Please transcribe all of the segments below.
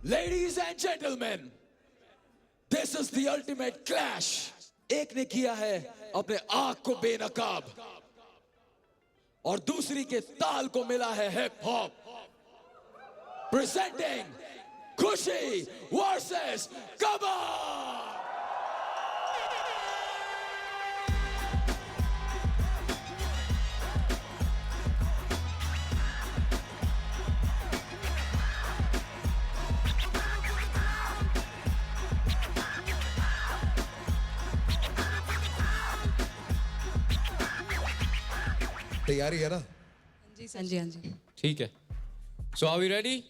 Ladies and gentlemen, this is the ultimate clash. एक ने किया है अपने आँख को बेनकाब और दूसरी के ताल को मिला है हिप हॉप. Presenting खुशी versus कमर. तैयारी है ना? हाँ जी. ठीक है. So are we ready?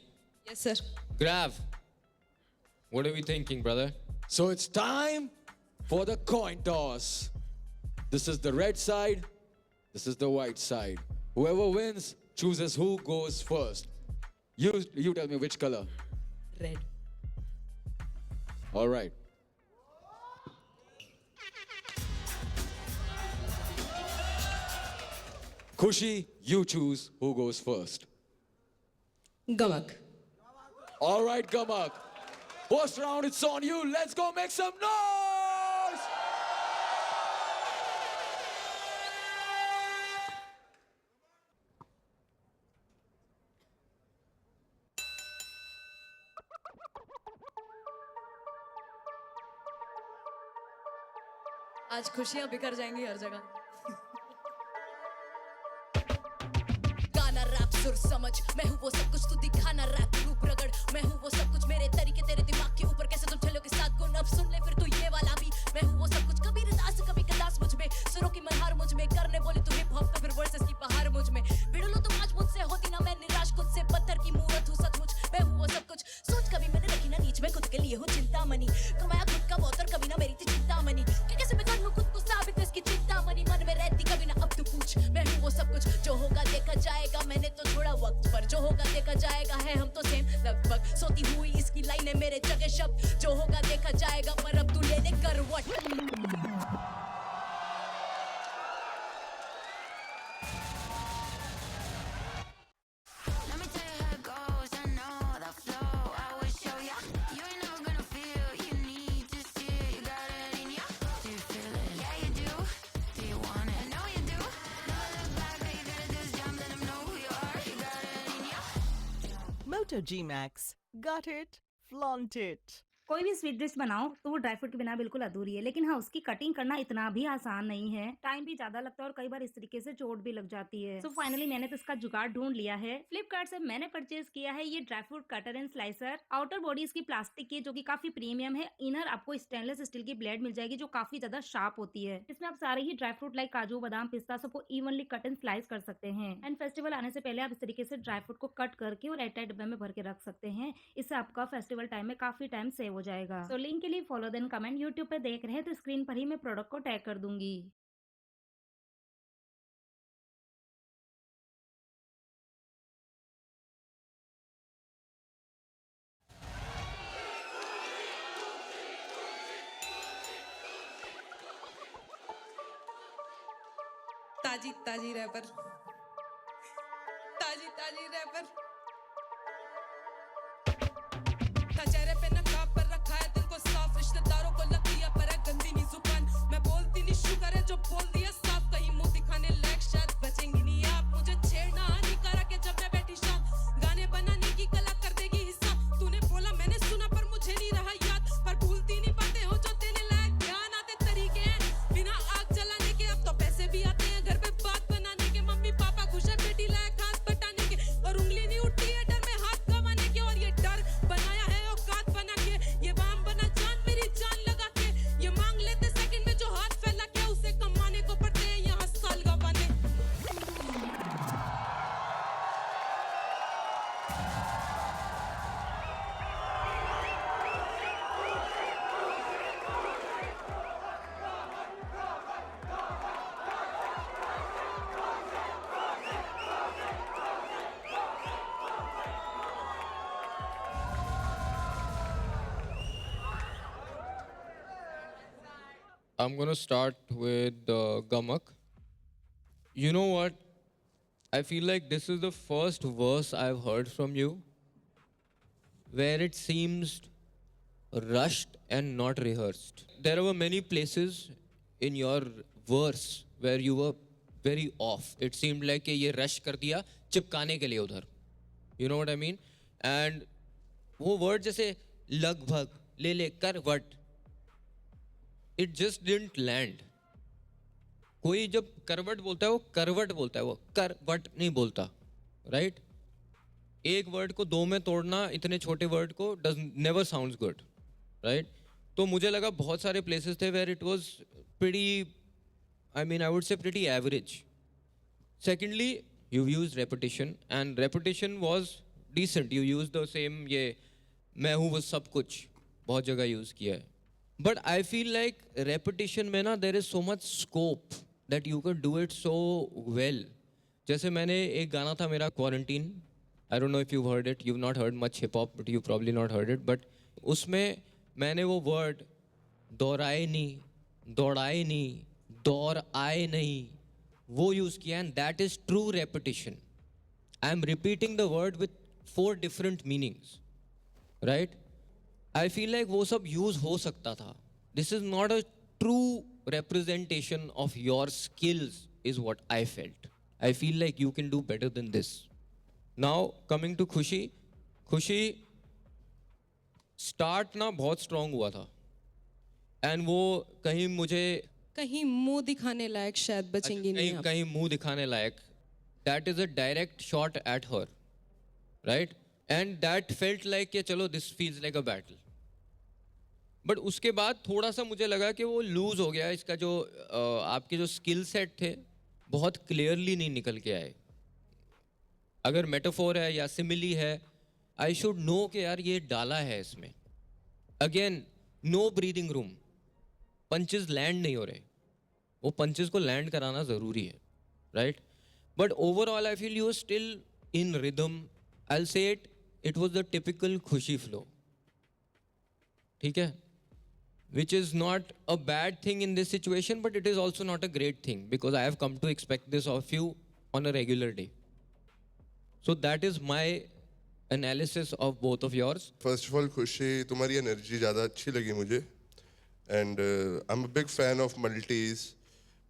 Yes sir. Grav. What are we thinking, brother? So it's time for the coin toss. This is the red side. This is the white side. Whoever wins chooses who goes first. You tell me which color. Red. All right. Khushi, you choose who goes first. Gamak. All right, Gamak. First round, it's on you. Let's go make some noise! आज खुशियां बिखर जाएंगी हर जगह. गाना rap सुर समझ मैं हूँ वो सब कुछ तू दिखाना रैप रूप रगड़ मैं हूँ वो सब कुछ मेरे तरीके तेरे दिमाग के ऊपर कैसे तुम चलो के साथ गुण अब सुन ले फिर तू ये वाला भी मैं हूँ वो सब कुछ कभी रदास कभी कदास मुझ में सुरों की मनहार मुझ में करने बोले तू हिप हॉप तो फिर वर्सेस की पहाड़ मुझ में भिड़ लो तुम आज मुझसे होती ना मैं निराश खुद से पत्थर की मूरत हूँ सचमुच मैं हूँ वो सब कुछ सोच कभी मैंने रखी ना नीच में खुद के लिए हूँ चिंता मनी कमाया खुद का बहुत और कभी ना मेरी थी चिंता मनी कि कैसे मैं कर लूँ खुद को साबित इसकी चिंता मनी मन में रहती कभी ना अब तू पूछ मैं हूँ वो सब कुछ जो होगा देखा जाएगा मैंने तो थोड़ा वक्त पर जो होगा देखा जाएगा है हम तो सेम लगभग सोती हुई इसकी लाइनें मेरे जगह शब्द जो होगा देखा जाएगा पर अब तू लेने करवट Let me tell you how it goes. I know the flow. I will show ya. You ain't never gonna feel. You need to see it. You got it in ya. Do you feel it? Yeah, you do. Do you want it? I know you do. Never look back. All you gotta do is jump. Let 'em know who you are. You got it in ya. Moto G Max. Got it? Flaunt it. कोई भी sweet dish बनाओ तो वो dry fruit के बिना बिल्कुल अधूरी है, लेकिन हाँ उसकी कटिंग करना इतना भी आसान नहीं है. टाइम भी ज्यादा लगता है और कई बार इस तरीके से चोट भी लग जाती है. सो फाइनली मैंने तो इसका जुगाड़ ढूंढ लिया है. फ्लिपकार्ट से मैंने परचेज किया है ये dry fruit cutter and slicer. Outer body इसकी प्लास्टिक की है जो कि काफी प्रीमियम है. इनर आपको स्टेनलेस स्टील की ब्लेड मिल जाएगी जो काफी ज्यादा शार्प होती है. इसमें आप सारे ही ड्राई फ्रूट लाइक काजू बादाम पिस्ता सबको इवनली कट एंड स्लाइस कर सकते हैं. एंड फेस्टिवल आने से पहले आप इस तरीके से ड्राई फ्रूट को कट करके और एयरटाइट डब्बे में भर के रख सकते हैं. इससे आपका फेस्टिवल टाइम में काफी टाइम सेव हो जाएगा. तो लिंक के लिए फॉलो देन कमेंट. यूट्यूब पे देख रहे हैं तो स्क्रीन पर ही मैं प्रोडक्ट को टैग कर दूंगी. ताजी ताजी रैपर. ताजी ताजी रैपर. चेहरे पे नकाब पर रखा है दिल को साफ रिश्तेदारों को लग दिया पर है गंदी नी जुबान मैं बोलती नहीं शुगर है जो बोल दिया साफ कहीं मुंह दिखाने लायक शायद बचेंगी नहीं आप मुझे छेड़ना नहीं करा के जब मैं बैठी शाम गाने बनाने की कला कर देगी हिस्सा तूने बोला मैंने सुना पर मुझे नहीं रहा याद पर भूलती नहीं बातें हो जो देने लायक ध्यान आते तरीके हैं बिना आग जलाने के अब तो पैसे भी आते हैं घर पे बात बनाने के मम्मी पापा खुश है बेटी लायक हाथ बटाने के और उंगली नहीं उठती है डर में हाथ कमाने के और ये डर बनाया है औकात बना के ये वाम बना जान मेरी जान लगा के ये मांग लेते सेकंड में जो हाथ फैला के उसे कमाने को पड़ते हैं यहाँ साल गवाने. I'm gonna start with Gamak. You know what? I feel like this is the first verse I've heard from you where it seems rushed and not rehearsed. There were many places in your verse where you were very off. It seemed like कि ये rush कर दिया चिपकाने के लिए उधर. You know what I mean? And वो word जैसे लगभग ले करवट, it just didn't land. कोई जब करवट बोलता है वो करवट बोलता है, वो करवट नहीं बोलता, right? एक वर्ड को दो में तोड़ना इतने छोटे वर्ड को does never sounds good, right? तो मुझे लगा बहुत सारे places थे where it was pretty, I mean I would say pretty average. Secondly, you used repetition and repetition was decent. You used the same ये मैं हूँ वो सब कुछ बहुत जगह use किया है. But I feel like repetition में ना there is so much scope that you could do it so well. जैसे मैंने एक गाना था मेरा Quarantine. I don't know if you've heard it. You've not heard much hip hop, but you've probably not heard it. But उसमें मैंने वो word दोहराए नहीं, दौड़ाए नहीं, दौड़ आए नहीं, वो use किया and that is true repetition. I am repeating the word with 4 different meanings, right? I feel like वो सब use हो सकता था. This is not a true representation of your skills is what I felt. I feel like you can do better than this. Now coming to खुशी, खुशी start ना बहुत strong हुआ था and वो कहीं मुझे कहीं मुंह दिखाने लायक शायद बचेंगी नहीं आप. कहीं मुंह दिखाने लायक, that is a direct shot at her, right? And that felt like कि चलो this feels like a battle. But उसके बाद थोड़ा सा मुझे लगा कि वो लूज हो गया, इसका जो आपके जो स्किल सेट थे बहुत क्लियरली नहीं निकल के आए. अगर मेटाफोर है या सिमिली है, आई शुड नो कि यार ये डाला है इसमें. Again no breathing room, punches land नहीं हो रहे, वो पंचेस को लैंड कराना ज़रूरी है, right? But overall I feel you still in rhythm. I say it was the typical Khushi flow, ठीक है? Which is not a bad thing in this situation, but it is also not a great thing because I have come to expect this of you on a regular day. So that is my analysis of both of yours. First of all Khushi, तुम्हारी energy ज़्यादा अच्छी लगी मुझे and I am a big fan of multis.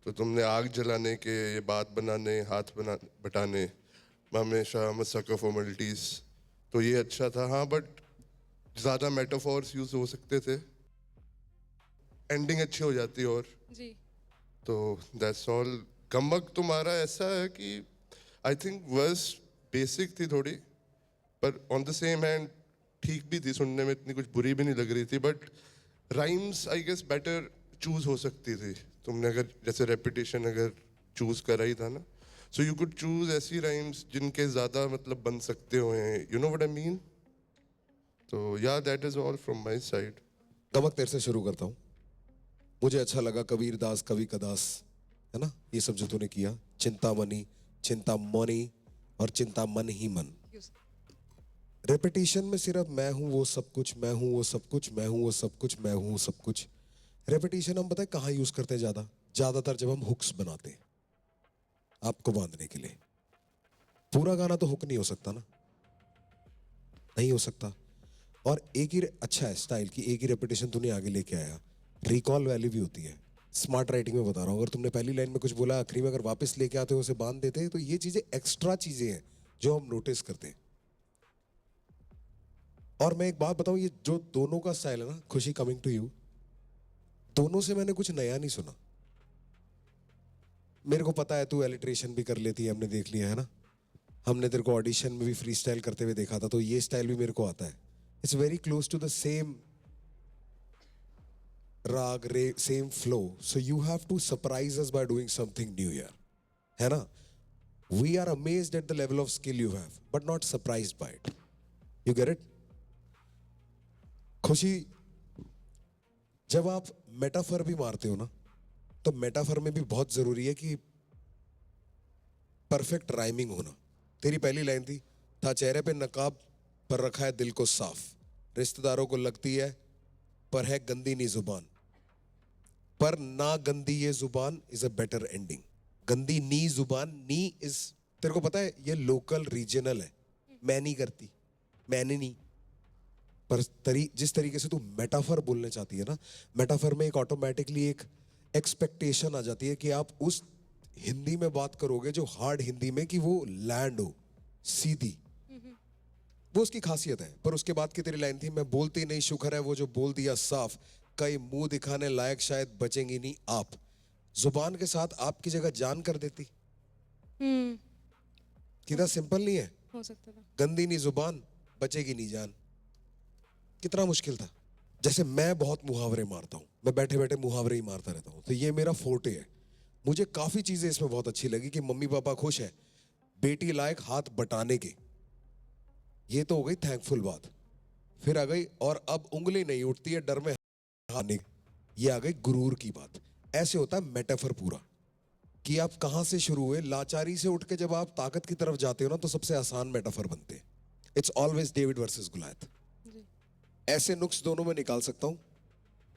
तो तुमने आग जलाने के, ये बात बनाने, हाथ बटाने, मैं हमेशा I'm a sucker for मल्टीज. तो ये अच्छा था. हाँ, बट ज़्यादा मेटाफॉर्स यूज़ हो सकते थे, एंडिंग अच्छी हो जाती और जी. तो दैट्स ऑल. गमक तुम्हारा ऐसा है कि आई थिंक वर्स बेसिक थी थोड़ी, पर ऑन द सेम हैंड ठीक भी थी, सुनने में इतनी कुछ बुरी भी नहीं लग रही थी. But rhymes I guess better choose हो सकती थी. तुमने अगर जैसे रेपिटेशन अगर चूज करा ही था ना, सो यू कुड चूज ऐसी राइम्स जिनके ज़्यादा मतलब बन सकते हुए, you know what I mean. तो या that is all from my side. गमक तेरे से शुरू करता हूँ. मुझे अच्छा लगा कबीर दास कवि कदास, है ना, ये सब जो तूने किया. चिंतामणि, चिंतामणि और चिंता मन ही मन. रेपिटेशन में सिर्फ मैं हूं वो सब कुछ, मैं हूं वो सब कुछ, मैं हूं वो सब कुछ, मैं हूं वो सब कुछ. रेपिटेशन हम पता है कहाँ यूज करते हैं ज्यादातर जब हम हुक्स बनाते हैं आपको बांधने के लिए. पूरा गाना तो हुक नहीं हो सकता ना, नहीं हो सकता. और एक ही अच्छा है स्टाइल की एक ही रेपिटेशन तूने आगे लेके आया. रिकॉल वैल्यू भी होती है. स्मार्ट राइटिंग में बता रहा हूँ, अगर तुमने पहली लाइन में कुछ बोला आखिरी में अगर वापस लेके आते हो उसे बांध देते हैं, तो ये चीजें एक्स्ट्रा चीजें हैं जो हम नोटिस करते हैं. और मैं एक बात बताऊं, ये जो दोनों का स्टाइल है ना, खुशी कमिंग टू यू, दोनों से मैंने कुछ नया नहीं सुना. मेरे को पता है तू एलिट्रेशन भी कर लेती है, हमने देख लिया है ना, हमने तेरे को ऑडिशन में भी फ्री स्टाइल करते हुए देखा था, तो ये स्टाइल भी मेरे को आता है. It's very close to the same raag, same flow. So you have to surprise us by doing something new यार, है ना. We are amazed at the level of skill you have, but not surprised by it. You get it? Khushi, जब आप metaphor भी मारते हो ना, तो मेटाफर में भी बहुत जरूरी है कि परफेक्ट राइमिंग होना. तेरी पहली लाइन थी, था चेहरे पे नकाब पर रखा है दिल को साफ, रिश्तेदारों को लगती है पर है गंदी नी जुबान, पर ना गंदी ये जुबान इज अ बेटर एंडिंग. गंदी नी जुबान, नी इज, तेरे को पता है ये लोकल रीजनल है. मैं नहीं करती, मैंने नहीं, पर जिस तरीके से तू मेटाफर बोलने चाहती है ना, मेटाफर में एक ऑटोमेटिकली एक एक्सपेक्टेशन आ जाती है कि आप उस हिंदी में बात करोगे जो हार्ड हिंदी में, कि वो लैंड हो, सीधी। वो उसकी खासियत है। पर उसके बाद की तेरी लाइन थी, मैं बोलती नहीं शुक्र है वो जो बोल दिया साफ, कई मुंह दिखाने लायक शायद बचेंगी नहीं आप। जुबान के साथ आपकी जगह जान कर देती। कितना सिंपल नहीं है? हो सकता था। गंदी नहीं जुबान, बचेगी नहीं जान। कितना मुश्किल था। जैसे मैं बहुत मुहावरे मारता हूं, मैं बैठे बैठे मुहावरे ही मारता रहता हूं, तो ये मेरा फोर्टे है। मुझे काफी चीजें इसमें बहुत अच्छी लगी कि मम्मी पापा खुश है, बेटी लायक हाथ बटाने के, ये तो हो गई थैंकफुल बात। फिर आ गई और अब उंगली नहीं उठती है डर में हारने की, ये आ गई गुरूर की बात। ऐसे होता है मेटाफर पूरा, कि आप कहां से शुरू हुए, लाचारी से उठ के जब आप ताकत की तरफ जाते हो ना, तो सबसे आसान मेटाफर बनते हैं। It's always David versus गुलायत। ऐसे नुक्स दोनों में निकाल सकता हूं,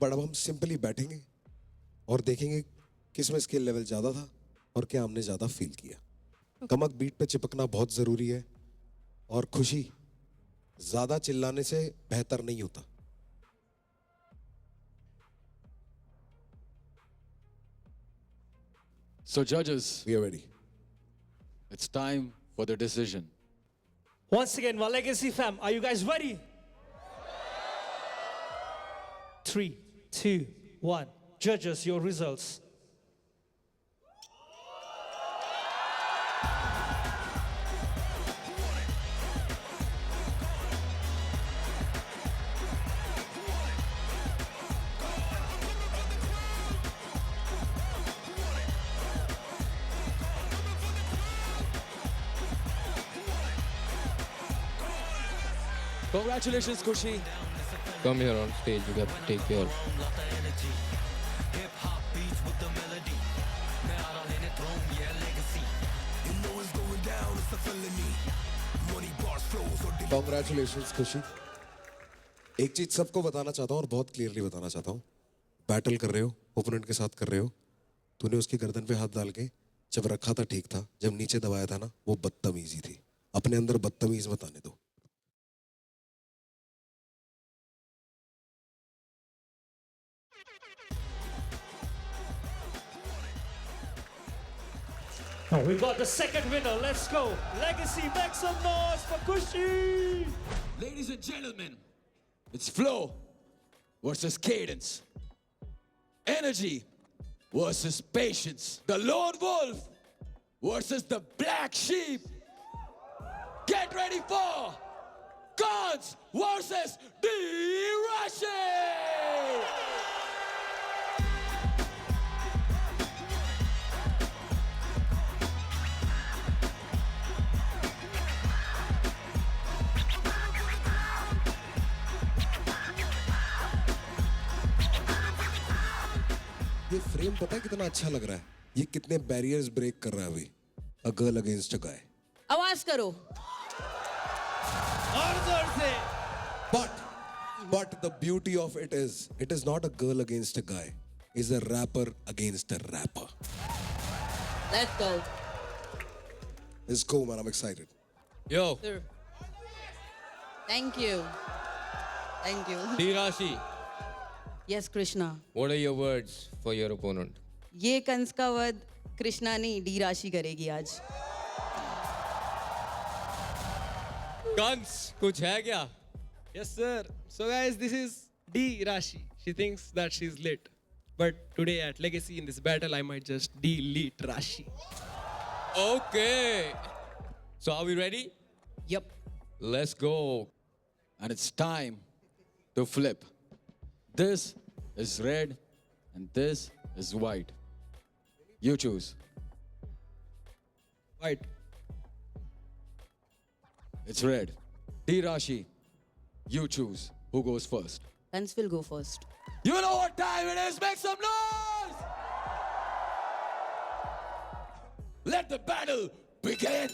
पर अब हम सिंपली बैठेंगे और देखेंगे किस में स्किल लेवल ज्यादा था और क्या हमने ज्यादा फील किया। कमक बीट पे चिपकना बहुत जरूरी है, और खुशी ज्यादा चिल्लाने से बेहतर नहीं होता। So judges, We are ready. it's time for the decision. Once again, my Legacy fam, are you guys ready? 3, 2, 1. Judges, your results. Congratulations, Kushi. Come here on stage, you got to take your... Congratulations, खुशी। एक चीज सबको बताना चाहता हूँ और बहुत clearly बताना चाहता हूँ, बैटल कर रहे हो, ओपोनेंट के साथ कर रहे हो, तूने उसकी गर्दन पे हाथ डाल के जब रखा था ठीक था, जब नीचे दबाया था ना, वो बदतमीजी थी। अपने अंदर बदतमीज मत आने दो। Oh, we got the second winner. Let's go. Legacy, make some noise for Kushi. Ladies and gentlemen, it's flow versus cadence. Energy versus patience. The lone wolf versus the black sheep. Get ready for Guns versus D-Rashi! ये frame पता है कितना अच्छा लग रहा है, ये कितने बैरियर्स ब्रेक कर रहा है अभी। अ गर्ल अगेंस्ट अ गाय। आवाज करो। और जोर से। But the beauty of it is not a girl against a guy, it's a rapper against a rapper. Let's go. Let's go, man, I'm excited. Yo, Sir. Thank you. Thank you. D-Rashi, Yes, Krishna. what are your words for your opponent? ये कंस का वध कृष्णा नहीं D राशि करेगी आज। Guns, कुछ है क्या? Yes, sir. So, guys, this is D Rashi. She thinks that she's lit. But today at Legacy in this battle, I might just delete Rashi. Okay. So are we ready? Yep. Let's go. And it's time to flip. This is red and this is white. You choose. Right. It's red. D-Rashi, you choose who goes first. Kans will go first. You know what time it is? Make some noise! Let the battle begin!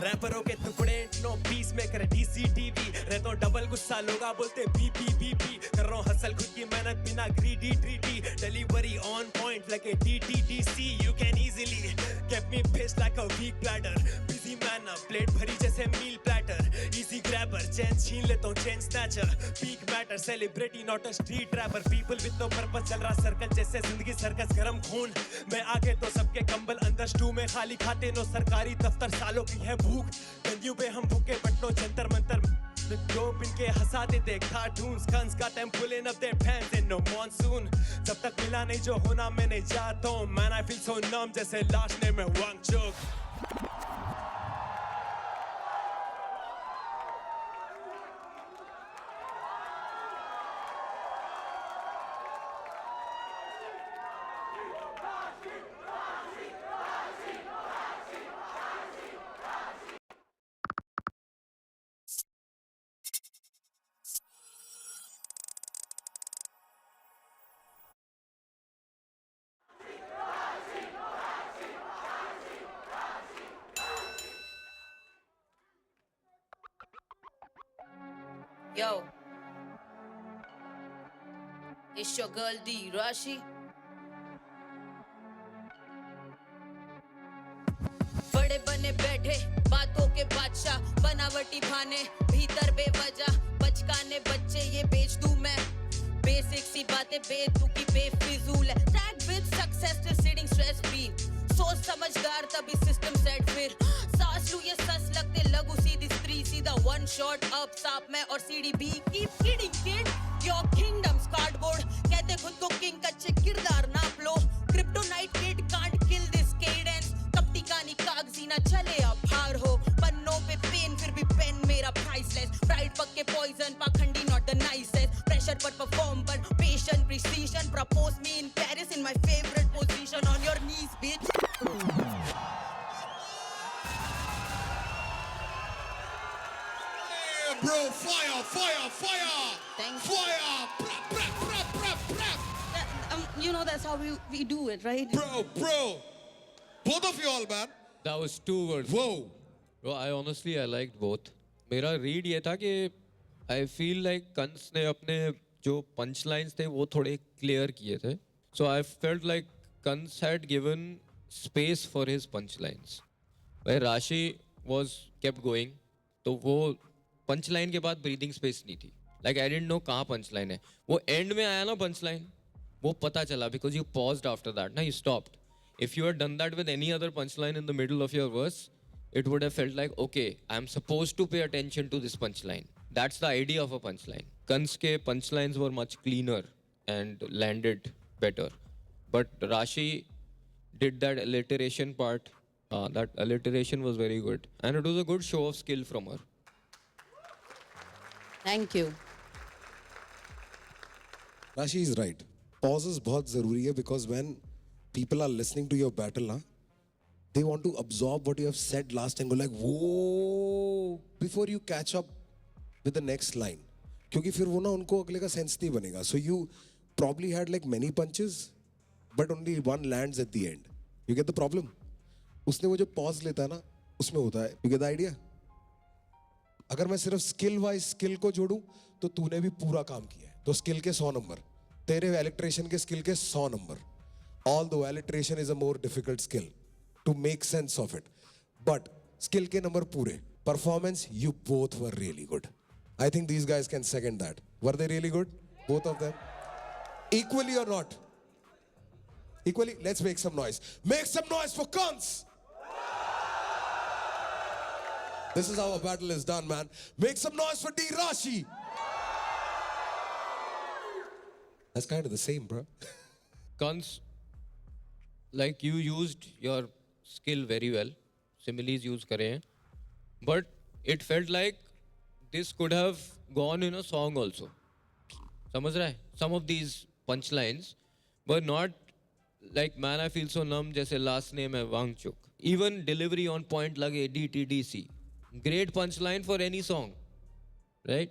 रैपरों के टुकड़े no peace maker DCTV रहता हूँ double गुस्सा लोगा बोलते BP कर रहा हूँ हसल खुद की मेहनत बिना greedy treaty delivery on point like a DTDC you can easily get me pissed like a weak platter busy man up plate भरी जैसे meal platter easy grabber चैन छीन लेता हूँ चैन snatcher peak matter celebrity not a street rapper people with no purpose चल रहा circle जैसे जिंदगी circus गरम खून मैं आगे तो सबके कंबल अंदर स्टू में खाली खाते नो सरकारी दफ्तर सालों की है भूख गंदियों पे हम भूखे बटनो जंतर मंतर dope इनके हंसाते थे cartoons guns got them pulling up their pants in no monsoon जब तक मिला नहीं जो होना मैं नहीं चाहता हूँ man I feel so numb जैसे लाश ने मैं Wangchuck Yo, it's your girl D Rashi. बड़े बने बैठे बातों के बादशाह बनावटी भाने भीतर बेवजह बचकाने बच्चे ये बेच दूं मैं बेसिक सी बातें बेतुकी बेफिजूल है tag with success still sitting stress free सोच समझदार तभी सिस्टम सेट फिर सांस लूं ये सस लगते लगू सीधी स्त्री सीधा वन शॉट अप साप में और CDB keep kidding kid your kingdoms cardboard कहते खुद को किंग कच्चे किरदार नाप लो kryptonite kid can't kill this cadence कपटी कहानी कागजी ना चले अब हार हो पन्नों पे पेन फिर भी पेन मेरा प्राइसलेस प्राइड पक्के पॉइजन पाखंडी नॉट द नाइसेस्ट प्रेशर पर परफॉर्म पर patient precision propose me in Paris in my favourite position on your knees bitch Bro, fire! Thank you. Fire! Prap! you know that's how we do it right Bro! Both of you all, man. That was 2 words. Whoa! Bro, I liked both. मेरा read ये था कि I feel like Kans ने अपने जो पंच lines थे वो थोड़े क्लियर किए थे. So I felt like Kans had given space for his punch lines. Where Rashi was kept going, तो वो पंच लाइन के बाद ब्रीदिंग स्पेस नहीं थी. Like I didn't know कहाँ पंच लाइन है. वो एंड में आया ना पंच लाइन, वो पता चला because you paused after that. ना you stopped. If you had done that with any other punchline in the middle of your verse, it would have felt like, okay, I'm supposed to pay attention to this punchline. That's the idea of a punchline. Kans ke punchlines were much cleaner and landed better. But Rashi did that alliteration part. That alliteration was very good. And it was a good show of skill from her. thank you Rashi is right. Pauses बहुत ज़रूरी है because when people are listening to your battle, na, they want to absorb what you have said last and go like, whoa, before you catch up with the next line. क्योंकि फिर वो ना उनको अगले का सेंस नहीं बनेगा. So you probably had like many punches, but only one lands at the end. You get the problem? उसने वो जो pause लेता है ना, उसमें होता है. You get the idea? अगर मैं सिर्फ स्किल वाइज स्किल को जोड़ूं तो तूने भी पूरा काम किया है. तो स्किल के 100 नंबर, तेरे एलिट्रेशन के स्किल के 100 number. Although alliteration is a more difficult skill to make sense of it, but skill के नंबर पूरे. Performance, you both were really good. I think these guys can second that. Were they really good? Both of them? Equally or not? Equally? Let's make some noise. Make some noise for Kans! This is how a battle is done, man. Make some noise for D Rashi! That's kind of the same, bro. Kans, like you used your skill very well. Similes use करे हैं. But it felt like this could have gone in a song also. समझ रहा है? Some of these punchlines were not like man I feel so numb जैसे last name है Wangchuck. Even delivery on point लगे DTDC. Great punchline for any song, right?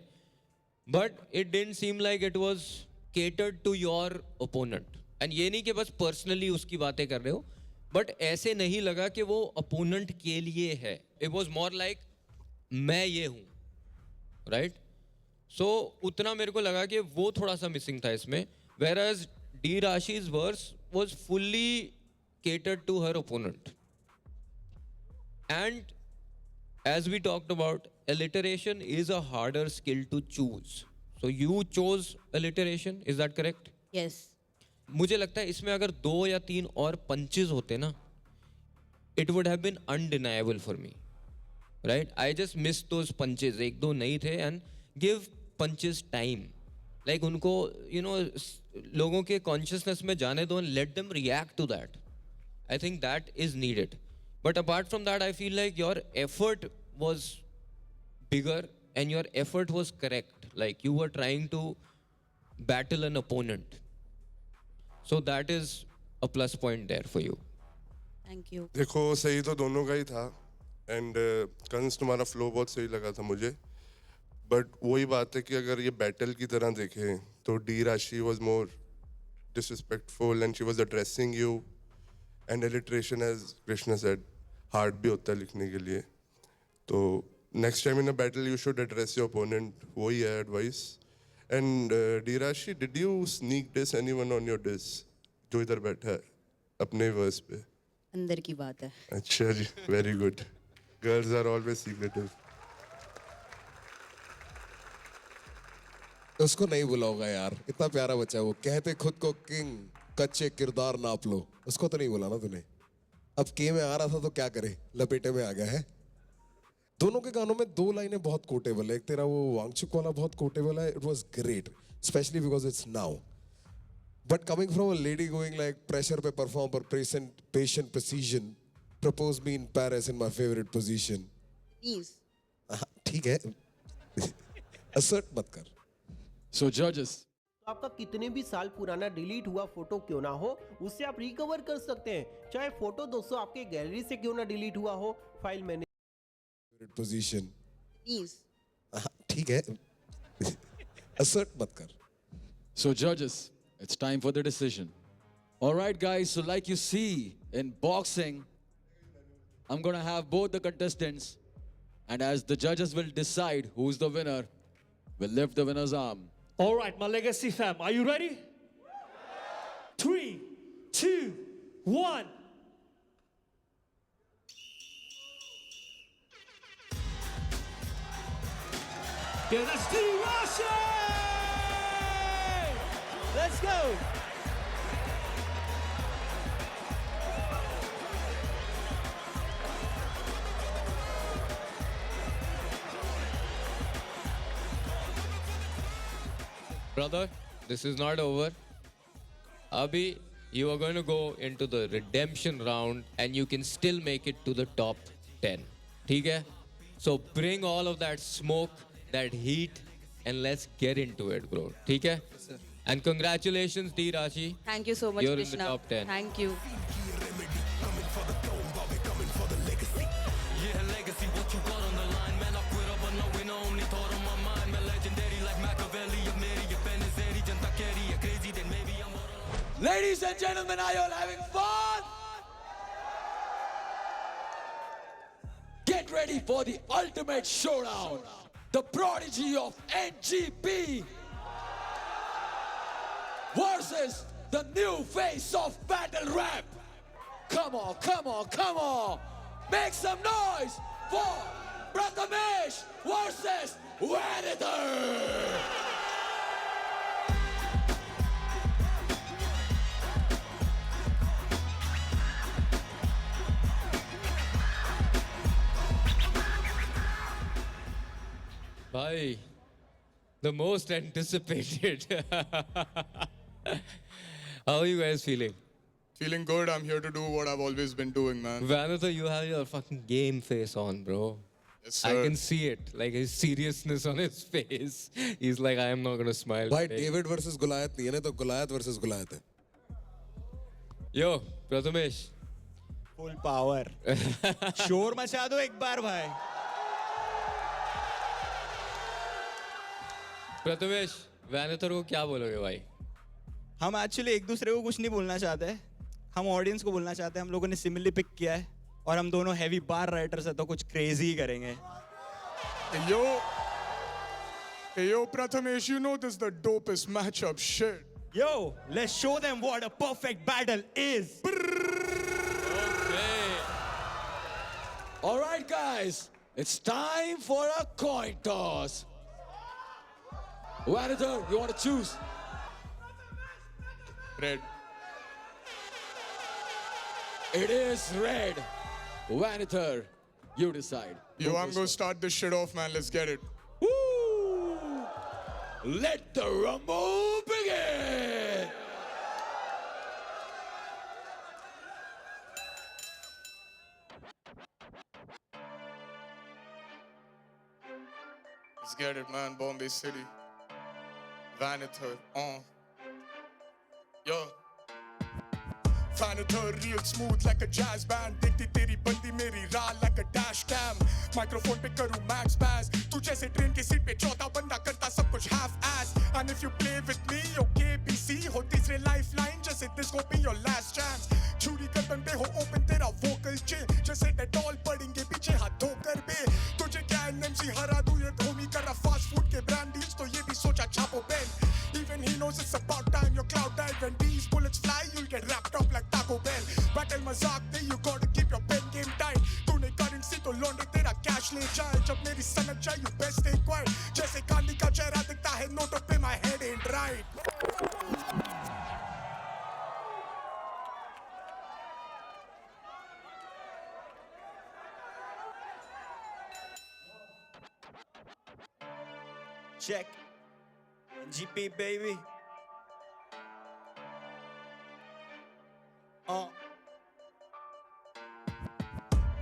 But it didn't seem like it was catered to your opponent. And ये नहीं कि बस personally उसकी बातें कर रहे हो. बट ऐसे नहीं लगा कि वो अपोनेंट के लिए है. इट वॉज मोर लाइक मैं ये हूँ, राइट? सो उतना मेरे को लगा कि वो थोड़ा सा मिसिंग था इसमें. Whereas D Rashi's verse was fully catered to her opponent. And as we talked about, alliteration is a harder skill to choose. So you chose alliteration, is that correct? Yes. मुझे लगता है इसमें अगर 2 या 3 और punches होते ना, it would have been undeniable for me, right? I just missed those punches. 1-2 नहीं थे, and give punches time. Like उनको, you know, लोगों के consciousness में जाने दो and let them react to that. I think that is needed. But apart from that, I feel like your effort was bigger and your effort was correct. Like you were trying to battle an opponent. So that is a plus point there for you. Thank you. देखो सही तो दोनों का ही था. And Kans तुम्हारा flow बहुत सही लगा था मुझे. बट वही बात है कि अगर ये बैटल की तरह देखें तो D Rashi was more disrespectful and she was addressing you. And alliteration as Krishna said hard भी होता है लिखने के लिए. तो next time in a battle you should address your opponent. वही है advice. And D Rashi, did you sneak diss anyone on your diss जो इधर बैठा है अपने वर्स पे? अंदर की बात है. अच्छा जी, very good. Girls are always secretive. उसको नहीं बुला होगा यार, इतना प्यारा बच्चा है वो. कहते खुद को किंग, कच्चे किरदार नाप लो. उसको तो नहीं बुला ना तूने. अब के में आ रहा था तो क्या करे, लपेटे में आ गया है. दोनों के गानों में 2 लाइनें बहुत कोटेबल है. एक तेरा वो वांगचुक वाला बहुत कोटेबल है. It was great, specially because it's now. But coming from a lady going like pressure पे परफॉर्म पर patient precision, propose me in Paris in my favourite position. Please. ठीक है, असर्ट मत कर. So judges, आपका कितने भी साल पुराना डिलीट हुआ फोटो क्यों ना हो, उससे आप रिकवर कर सकते हैं. चाहे फोटो दोस्तों आपके गैलरी से क्यों ना डिलीट हुआ हो, फाइल मैनेजर पोजीशन. Please. ठीक है, असर्ट मत कर. so judges, it's time for the decision. All right, guys. So like you see in boxing, I'm gonna have both the contestants, and as the judges will decide who's the winner, we'll lift the winner's arm. All right, my legacy fam, are you ready? 3, 2, 1. Yeah, that's D Rashi! Let's go! Brother, this is not over. Abhi, you are going to go into the redemption round and you can still make it to the top 10. ठीक है? So bring all of that smoke, that heat, and let's get into it, bro. ठीक है? And congratulations, D Rashi. Thank you so much, You're in Krishna. the top 10. Thank you. ladies and gentlemen, are you all having fun? Get ready for the ultimate showdown. The prodigy of NGP versus the new face of battle rap. Come on, come on, come on. Make some noise for Prathamesh versus Venator. Bhai, the most anticipated. How are you guys feeling? Feeling good. I'm here to do what I've always been doing, man. Vanatha, you have your fucking game face on, bro. Yes, I sir. can see it, like his seriousness on his face. He's like, I am not gonna smile. भाई today." David versus गुलायत नहीं है ना, तो गुलायत versus गुलायत है. Yo, Prathamesh. Full power. शोर मचा दो एक बार भाई. प्रथमेश, वैनेथर को क्या बोलोगे भाई? हम एक्चुअली एक दूसरे को कुछ नहीं बोलना चाहते. हम ऑडियंस को बोलना चाहते हैं, हम लोगों ने सिमिलरली पिक किया है और हम दोनों हैवी बार राइटर्स हैं, तो कुछ क्रेजी ही करेंगे. Yo, Prathamesh, you know this is the dopest matchup shit. Yo, let's show them what a perfect battle is. Okay. All right, guys. It's time for a coin toss. Vanathar, you want to choose? Red. It is red. Vanathar, you decide. Yo, I'm going to start this shit off, man. Let's get it. Woo! Let the rumble begin! Let's get it, man. Bombay City. Vanathar, Yo. Vanathar, real smooth like a jazz band. Dikhti teri bandi meri raah like a dash cam. Microphone pe karu max pass. Tu jaise train ki seat pe chauथा banda karta sab kuch half ass. And if you play with me, okay, BC ho teesre lifeline. Jaise this go be your last chance. Churi kardan pe ho open tera vocal chain. Jaise Dettol padenge piche haath dhokar be. Tujhe kya NMC hara du ye homie kar raha fast food ke brand deals. To ye bhi socha chapo pen. Even he knows it's about time your cloud dive. When these bullets fly, you'll get wrapped up like Taco Bell. Battle mazak de, you gotta keep your pen game tight. Tune currency to launde tera cash le jaye. Jab meri sanat jaye, you best stay quiet. Jaise Gandhi ka chehra dikhta hai, note pe my head ain't right. Check. GP baby.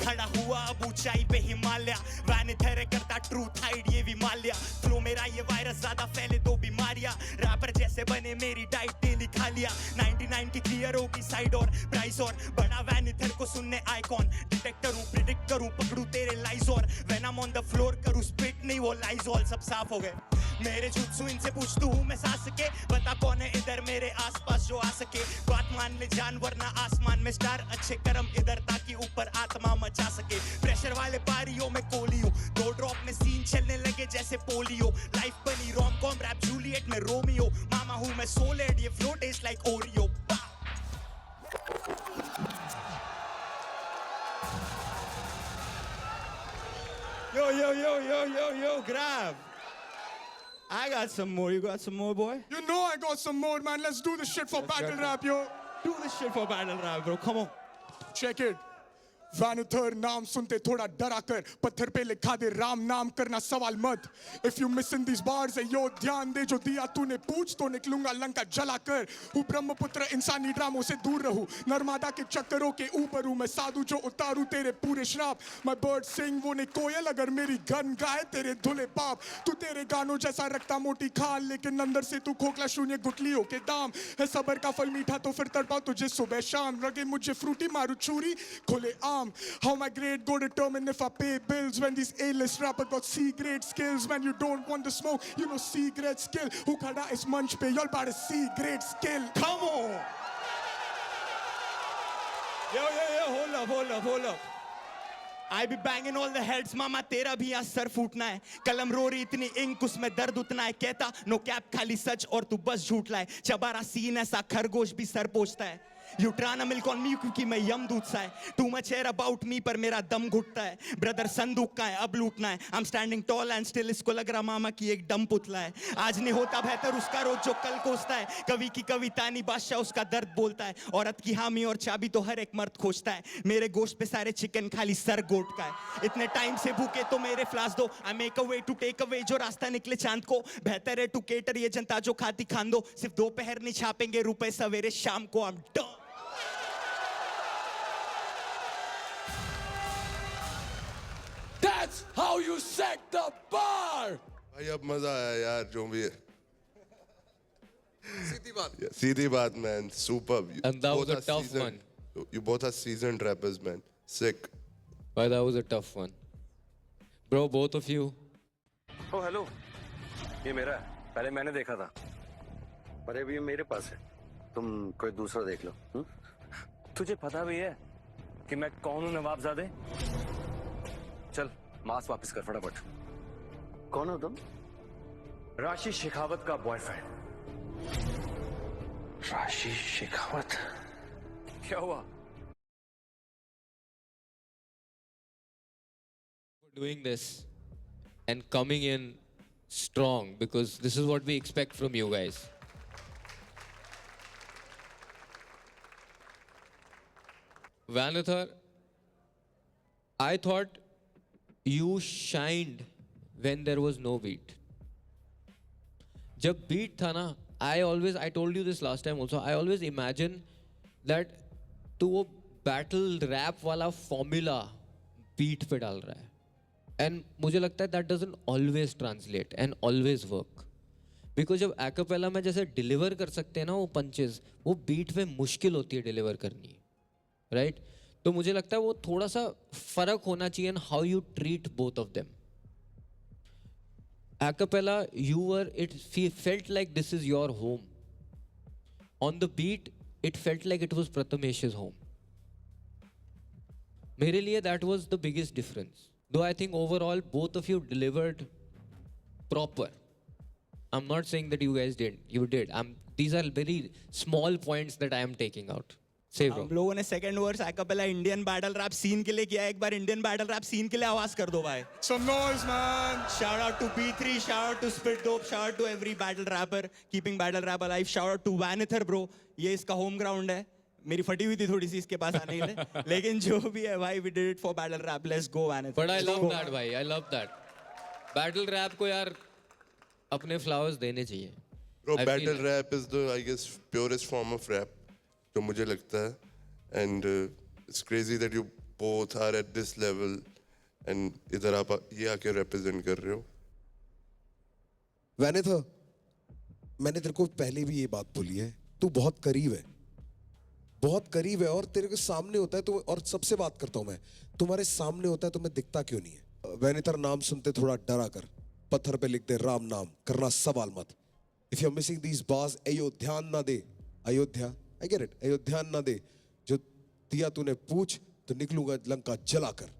खड़ा हुआ अब ऊंचाई पे हिमालय. वैनथर करता truth hide ये विमालया. Flow मेरा ये virus ज्यादा फैले दो बीमारियां. रैपर जैसे बने मेरी डाइट डेली खा लिया. 99 की क्लियर होगी साइड और प्राइस और बड़ा वैनथर को सुनने आइकॉन. डिटेक्टर हूँ प्रिडिक्ट करूँ पकड़ू तेरे लाइज और when I am on the floor करूँ स्पिट नहीं वो लाइज ऑल सब साफ हो गए. मेरे जुत्सु इनसे पूछ तू हूँ मैं सांस के. बता कौन है इधर मेरे आसपास जो आ सके. बात मान ले जानवर ना आसमान में स्टार. अच्छे कर्म इधर ताकि ऊपर आत्मा मचा सके. प्रेशर वाले पारियों में कोली हूँ. 2 ड्रॉप में सीन चलने लगे जैसे पोलियो. लाइफ बनी रोम कॉम रैप जूलियट में रोमियो. मामा हूँ मैं सोलेड ये flow taste like Oreo. Yo, grab. I got some more. You got some more, boy? You know I got some more, man. Let's do this shit for battle rap, yo. Do this shit for battle rap, bro. Come on. Check it. Vanathar नाम सुनते थोड़ा डरा कर. पत्थर पे लिखा दे राम नाम करना सवाल मत. If you missing these bars, yo ध्यान दे जो दिया तूने पूछ तो निकलूंगा लंका जला कर. हूँ ब्रह्मपुत्र इंसानी ड्रामों से दूर रहूँ. नर्मदा के चक्करों के ऊपर हूँ मैं साधु जो उतारू तेरे पूरे श्राप. My bird sing वो ने कोयल अगर मेरी गन गाए तेरे धुले पाप. तू तेरे गानों जैसा रखता मोटी खाल लेकिन अंदर से तू खोखला शून्य गुटलियों के दाम. है सबर का फल मीठा तो फिर तड़पाओ तुझे सुबह शाम. रगे मुझे फ्रूटी मारू छुरी खुले आम. How my grade go determine if I pay bills when these A-list rapper got C-grade skills. Man, you don't want the smoke, you know C-grade skill. Who khada is munch pe, y'all about a C-grade skill. Come on! Yo, hold up. I be banging all the heads, mama तेरा भी यहाँ sir फूटना है. कलम रो रही इतनी ink उसमें दर्द उतना है. कहता नो कैप खाली सच और तू बस झूठ लाए. चबारा सीन ऐसा खरगोश भी सर पोछता है. You tryna milk on me क्योंकि मैं यमदूत सा है. Too much air about me पर मेरा दम घुटता है. Brother संदूक का है अब लूटना है. I'm standing tall and still इसको लग रहा मामा की एक डम पुतला है. आज नहीं होता बेहतर उसका रोज जो कल कोसता है. कवि की कविता नहीं बादशाह उसका दर्द बोलता है. औरत की हामी और चाबी तो हर एक मर्द खोजता है. मेरे गोश्त पे सारे चिकन खाली सर गोट का है. इतने टाइम से भूखे तो मेरे फ्लास दो. I make a way to take away जो रास्ता निकले चांद को. बेहतर है टू केटर ये जनता जो खाती खान दो. सिर्फ दोपहर नहीं छापेंगे रुपए सवेरे शाम को. I'm done. That's how you set the bar! भाई अब मजा आया यार जो भी है. सीधी बात man. Superb. And that was a tough one. You both are seasoned rappers, man. Sick. But that was a tough one. Bro, both of you. Oh, hello. ये मेरा है. पहले मैंने देखा था. पर अभी ये मेरे पास है. तुम कोई दूसरा देख लो. तुझे पता भी है कि मैं कौन हूं नवाबजादे? चल मास्क वापस कर फटाफट। कौन हो तुम? राशि शेखावत का बॉयफ्रेंड। राशि शेखावत? क्या हुआ? Doing this and coming in strong, because this is what we expect from you guys. Vanithar, I thought you shined when there was no beat. जब beat था ना, I told you this last time also, I always imagine that तू वो battle rap वाला formula beat पे डाल रहा है. And मुझे लगता है that doesn't always translate and always work. Because जब acapella में जैसे deliver कर सकते हैं ना वो punches, वो beat पे मुश्किल होती है deliver करनी, right? तो मुझे लगता है वो थोड़ा सा फर्क होना चाहिए in how you treat both of them. Acapella, it felt like this is your home. On the beat, it felt like it was Prathamesh's home. मेरे लिए that was the biggest difference. Though I think overall both of you delivered proper. I'm not saying that you guys didn't. You did. These are very small points that I am taking out. Say bro. हम लोगों ने second verse acapella Indian battle rap scene के लिए किया है. एक बार Indian battle rap scene के लिए आवाज कर दो भाई. Some noise, man. Shout out to B3, shout out to Spit Dope, shout out to every battle rapper keeping battle rap alive. Shout out to Vanithar bro. ये इसका home ground है. मेरी फटी हुई थी थोड़ी सी इसके पास आने के लिए, लेकिन जो भी है भाई, we did it for battle rap. Let's go Vanithar. But I love that भाई. I love that. Battle rap को यार अपने flowers देने चाहिए. Bro, battle rap is the, I guess, purest form of rap, जो मुझे लगता है. And it's crazy that you both are at this level and इधर आप ये आके represent कर रहे हो. Vanithar, मैंने तेरे को पहले भी ये बात बोली है, तू बहुत करीब है, बहुत करीब है, और तेरे के सामने होता है तो, और सबसे बात करता हूं मैं, तुम्हारे सामने होता है तो मैं दिखता क्यों नहीं है? Vanithar नाम सुनते थोड़ा डरा कर, पत्थर पे लिख दे राम नाम, करना सवाल मत. If you're missing these bars, Ayodhya ना दे, Ayodhya, I get it, Ayodhya ना दे, जो दिया तूने पूछ तो निकलूंगा लंका जलाकर.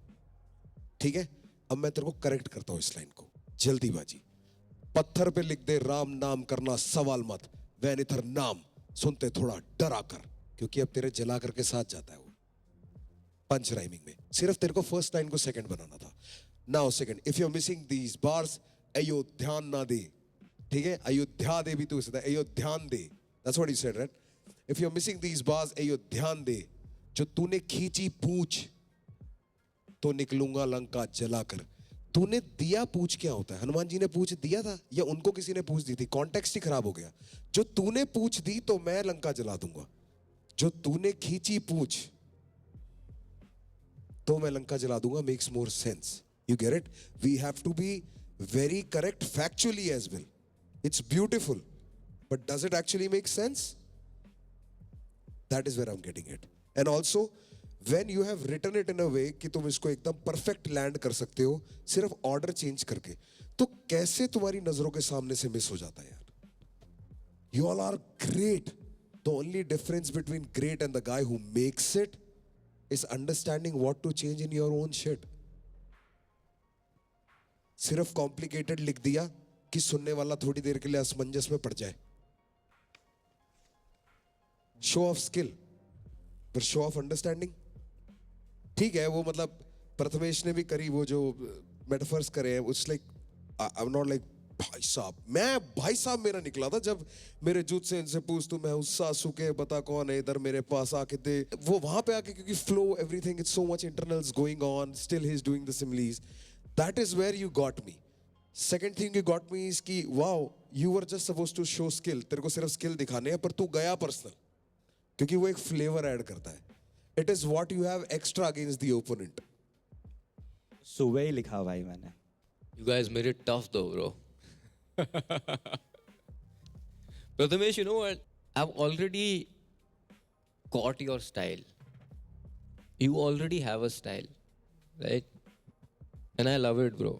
ठीक है, अब मैं तेरे को करेक्ट करता हूं इस लाइन को, जल्दीबाजी. पत्थर पे लिख दे राम नाम, करना सवाल मत, Vanithar नाम सुनते थोड़ा डरा कर, क्योंकि अब तेरे जला करके साथ जाता है वो पंच राइमिंग में. सिर्फ तेरे को फर्स्ट लाइन को सेकंड बनाना था. Now second, if you are missing these bars, Ayodhya ना दे. ठीक है, अयोध्या दे भी तू सकता है, अयोध्यान दे, that's what you said right. If you are missing these bars, अयोध्यान दे, जो तूने खींची पूछ तो निकलूंगा लंका जलाकर. तूने दिया पूछ क्या होता है? हनुमान जी ने पूछ दिया था या उनको किसी ने पूछ दी थी? कॉन्टेक्स्ट ही खराब हो गया. जो तूने पूछ दी तो मैं लंका जला दूंगा, जो तूने खींची पूछ तो मैं लंका जला दूंगा. Makes more sense. You get it? We have to be very correct factually as well. It's beautiful, but does it actually make sense? That is where I am getting it. And also when you have written it in a way कि तुम इसको एकदम perfect land कर सकते हो सिर्फ order change करके, तो कैसे तुम्हारी नजरों के सामने से मिस हो जाता है यार? You all are great. The only difference between great and the guy who makes it is understanding what to change in your own shit. सिर्फ कॉम्प्लिकेटेड लिख दिया कि सुनने वाला थोड़ी देर के लिए असमंजस में पड़ जाए. शो ऑफ स्किल पर शो ऑफ अंडरस्टैंडिंग. ठीक है, वो मतलब प्रथमेश ने भी करी, वो जो मेटाफर्स करे हैं, it's like I am not like भाई साहब. मैं भाई साहब मेरा निकला था जब मेरे जूत से इनसे पूछ तू मैं हूं सासू के, बता कौन है इधर मेरे पास आके दे. वो वहां पे आके, क्योंकि flow everything it's so much internals going on, still he is doing the similes. That is where you got me. Second thing you got me is की wow, you were just supposed to show skill. तेरे को सिर्फ skill दिखाने हैं, पर तू गया personal, क्योंकि वो एक फ्लेवर ऐड करता है. It is what you have extra against the opponent. सुबह ही लिखा भाई मैंने. You guys made it tough though, bro. Prathamesh, you know what? I've already caught your style. You already have a style, right? And I love it, bro.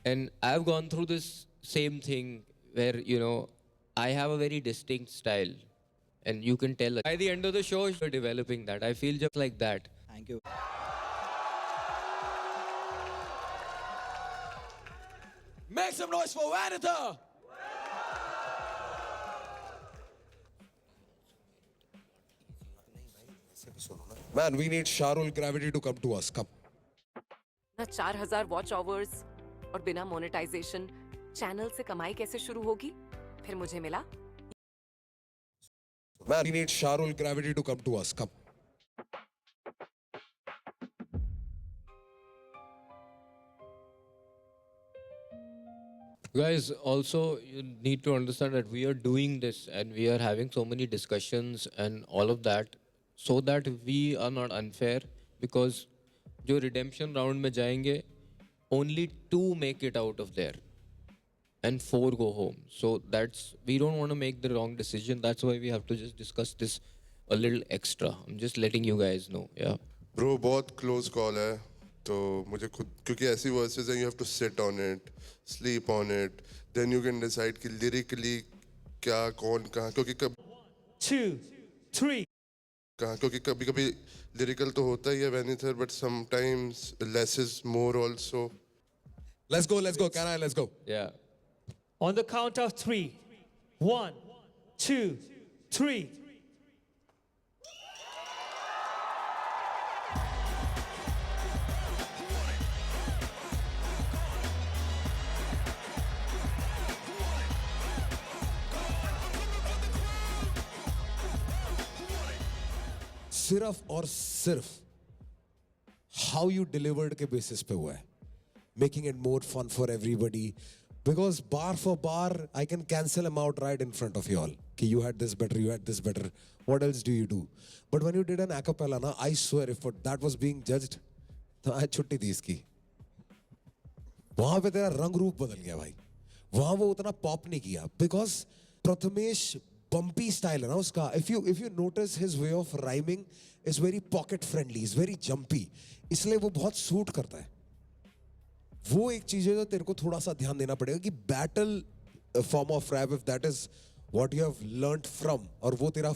And I've gone through this same thing where, you know, I have a very distinct style. and you can tell by the end of the show you're developing that. I feel just like that. Thank you. Make some noise for Vanitha. Man, we need Sharul Gravity to come to us. Come. ना 4000 watch hours और बिना monetization channel से कमाई कैसे शुरू होगी? फिर मुझे मिला Man, we need Sharul Gravity to come to us. Come. Guys, also you need to understand that we are doing this and we are having so many discussions and all of that so that we are not unfair, because जो redemption round में जाएंगे, only 2 make it out of there and 4 go home. So we don't want to make the wrong decision. That's why we have to just discuss this a little extra. I'm just letting you guys know. Yeah. Bro, बहुत close call है. तो मुझे खुद, क्योंकि ऐसी verses हैं, you have to sit on it, sleep on it, then you can decide कि lyrically क्या कौन कहाँ, क्योंकि 2, 3 कहाँ, क्योंकि कभी-कभी lyrical तो होता ही है Vanitha, but sometimes less is more also. Let's go. Can I? Let's go. Yeah. On the count of 3. 1, 2, 3. सिर्फ और सिर्फ how you delivered के basis पे हुआ है. Making it more fun for everybody. Because bar for bar, I can cancel them out right in front of you all. कि you had this better. What else do you do? But when you did an acapella, na, I swear if that was being judged, तो आज छुट्टी थी इसकी. वहाँ पे तेरा रंग रूप बदल गया भाई. वहाँ वो उतना pop नहीं किया. Because प्रथमेश bumpy style है ना उसका. If you notice his way of rhyming is very pocket friendly, is very jumpy. इसलिए वो बहुत सूट करता है. वो एक चीज है जो तेरे को थोड़ा सा ध्यान देना पड़ेगा कि battle form of rap, if that is what you have learned from, और वो तेरा